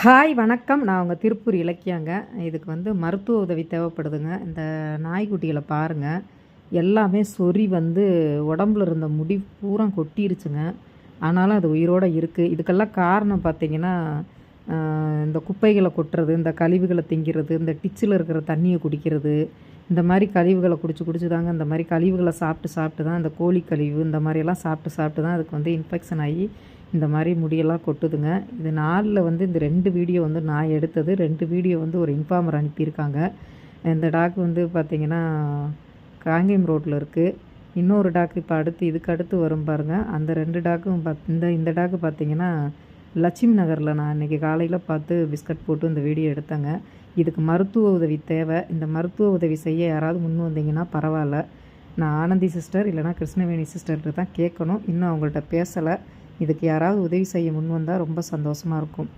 Hi வணக்கம். நான் உங்கள் திருப்பூர் இலக்கியாங்க. இதுக்கு மருத்துவ உதவி தேவைப்படுதுங்க. இந்த நாய்க்குட்டிகளை பாருங்கள், எல்லாமே சொறி உடம்புல இருந்த முடி பூரா கொட்டிருச்சுங்க. ஆனாலும் அது உயிரோடு இருக்குது. இதுக்கெல்லாம் காரணம் பார்த்திங்கன்னா, இந்த குப்பைகளை கொட்டுறது, இந்த கழிவுகளை திங்கிறது, இந்த டிச்சில் இருக்கிற தண்ணியை குடிக்கிறது, இந்த மாதிரி கழிவுகளை குடிச்சு குடிச்சு தாங்க, இந்த மாதிரி கழிவுகளை சாப்பிட்டு சாப்பிட்டு தான், இந்த கோழி கழிவு இந்த மாதிரியெல்லாம் சாப்பிட்டு சாப்பிட்டு தான் அதுக்கு இன்ஃபெக்ஷன் ஆகி இந்த மாதிரி முடியெல்லாம் கொட்டுதுங்க. இது நாளில் இந்த 2 வீடியோ நான் எடுத்தது. 2 வீடியோ ஒரு இன்ஃபார்மர் அனுப்பியிருக்காங்க. இந்த டாக் பார்த்திங்கன்னா காங்கேயம் ரோட்டில் இருக்குது. இன்னொரு டாக் இப்போ இதுக்கு அடுத்து வரும் பாருங்கள். அந்த 2 டாக்கும் இந்த டாக்கு பார்த்திங்கன்னா லட்சுமி நகரில் நான் இன்றைக்கி காலையில் பார்த்து பிஸ்கட் போட்டு இந்த வீடியோ எடுத்தேங்க. இதுக்கு மருத்துவ உதவி தேவை. இந்த மருத்துவ உதவி செய்ய யாராவது முன் வந்தீங்கன்னா பரவாயில்ல. நான் ஆனந்தி சிஸ்டர் இல்லைனா கிருஷ்ணவேணி சிஸ்டர்கிட்ட தான் கேட்கணும். இன்னும் அவங்கள்ட்ட பேசலை. இதுக்கு யாராவது உதவி செய்ய முன் வந்தால் ரொம்ப சந்தோஷமாக இருக்கும்.